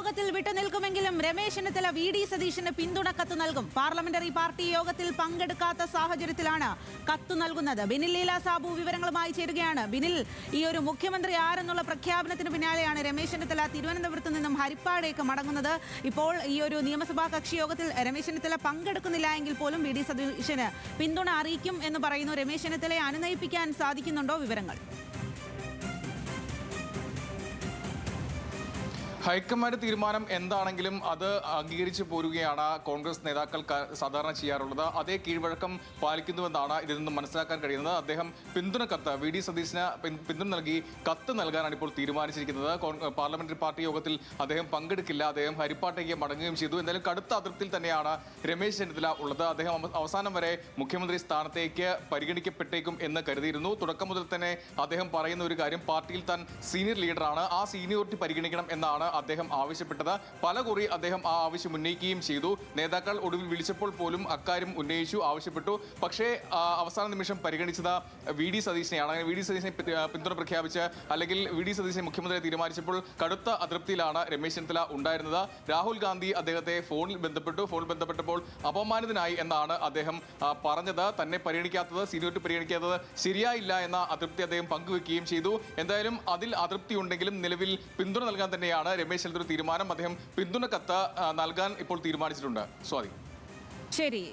യോഗത്തിൽ വിട്ടുനിൽക്കുമെങ്കിലും രമേശ് ചെന്നിത്തല വി.ഡി. സതീശന് പിന്തുണ കത്ത് നൽകും. പാർലമെന്ററി പാർട്ടി യോഗത്തിൽ പങ്കെടുക്കാത്ത സാഹചര്യത്തിലാണ് കത്ത് നൽകുന്നത്. ബിനിൽ ലീല സാബു വിവരങ്ങളുമായി ചേരുകയാണ്. ബിനിൽ, ഈ ഒരു മുഖ്യമന്ത്രി ആരെന്നുള്ള പ്രഖ്യാപനത്തിന് പിന്നാലെയാണ് രമേശ് ചെന്നിത്തല തിരുവനന്തപുരത്ത് നിന്നും ഹരിപ്പാടേക്ക് മടങ്ങുന്നത്. ഇപ്പോൾ ഈ ഒരു നിയമസഭാ കക്ഷി യോഗത്തിൽ രമേശ് ചെന്നിത്തല പങ്കെടുക്കുന്നില്ല എങ്കിൽ പോലും വി.ഡി. സതീശന് പിന്തുണ അറിയിക്കും എന്ന് പറയുന്നു. രമേശ് ചെന്നിത്തലയെ അനുനയിപ്പിക്കാൻ സാധിക്കുന്നുണ്ടോ? വിവരങ്ങൾ. ഹൈക്കമാൻഡ് തീരുമാനം എന്താണെങ്കിലും അത് അംഗീകരിച്ചു പോരുകയാണ് കോൺഗ്രസ് നേതാക്കൾ സാധാരണ ചെയ്യാറുള്ളത്. അതേ കീഴ്വഴക്കം പാലിക്കുന്നുവെന്നാണ് ഇതിൽ നിന്ന് മനസ്സിലാക്കാൻ കഴിയുന്നത്. അദ്ദേഹം പിന്തുണ കത്ത് വി.ഡി. സതീശന് പിന്തുണ നൽകി കത്ത് നൽകാനാണ് ഇപ്പോൾ തീരുമാനിച്ചിരിക്കുന്നത്. പാർലമെന്ററി പാർട്ടി യോഗത്തിൽ അദ്ദേഹം പങ്കെടുക്കില്ല, അദ്ദേഹം ഹരിപ്പാട്ടേക്ക് മടങ്ങുകയും ചെയ്തു. എന്തായാലും കടുത്ത അതിർത്തിയിൽ തന്നെയാണ് രമേശ് ചെന്നിത്തല ഉള്ളത്. അദ്ദേഹം അവസാനം വരെ മുഖ്യമന്ത്രി സ്ഥാനത്തേക്ക് പരിഗണിക്കപ്പെട്ടേക്കും എന്ന് കരുതിയിരുന്നു. തുടക്കം മുതൽ തന്നെ അദ്ദേഹം പറയുന്ന ഒരു കാര്യം, പാർട്ടിയിൽ താൻ സീനിയർ ലീഡറാണ്, ആ സീനിയോറിറ്റി പരിഗണിക്കണം എന്നാണ് അദ്ദേഹം ആവശ്യപ്പെട്ടത്. പലകുറി അദ്ദേഹം ആ ആവശ്യം ഉന്നയിക്കുകയും ചെയ്തു. നേതാക്കൾ ഒടുവിൽ വിളിച്ചപ്പോൾ പോലും അക്കാര്യം ഉന്നയിച്ചു, ആവശ്യപ്പെട്ടു. പക്ഷേ അവസാന നിമിഷം പരിഗണിച്ചത് വി.ഡി. സതീശനെയാണ്. അങ്ങനെ വി.ഡി. സതീശനെ പിന്തുണ പ്രഖ്യാപിച്ച് അല്ലെങ്കിൽ വി.ഡി. സതീശനെ മുഖ്യമന്ത്രിയെ തീരുമാനിച്ചപ്പോൾ കടുത്ത അതൃപ്തിയിലാണ് രമേശ് ചെന്നിത്തല ഉണ്ടായിരുന്നത്. രാഹുൽ ഗാന്ധി അദ്ദേഹത്തെ ഫോണിൽ ബന്ധപ്പെട്ടപ്പോൾ അപമാനിതനായി എന്നാണ് അദ്ദേഹം പറഞ്ഞത്. തന്നെ പരിഗണിക്കാത്തത്, സീനിയോറിറ്റി പരിഗണിക്കാത്തത് ശരിയായില്ല എന്ന അതൃപ്തി അദ്ദേഹം പങ്കുവെക്കുകയും ചെയ്തു. എന്തായാലും അതിൽ അതൃപ്തി ഉണ്ടെങ്കിലും നിലവിൽ പിന്തുണ നൽകാൻ തന്നെയാണ് രമേശ് ചെന്നിത്തല തീരുമാനം. അദ്ദേഹം പിന്തുണ കത്ത് നൽകാൻ ഇപ്പോൾ തീരുമാനിച്ചിട്ടുണ്ട്. സ്വാതി. ശരി.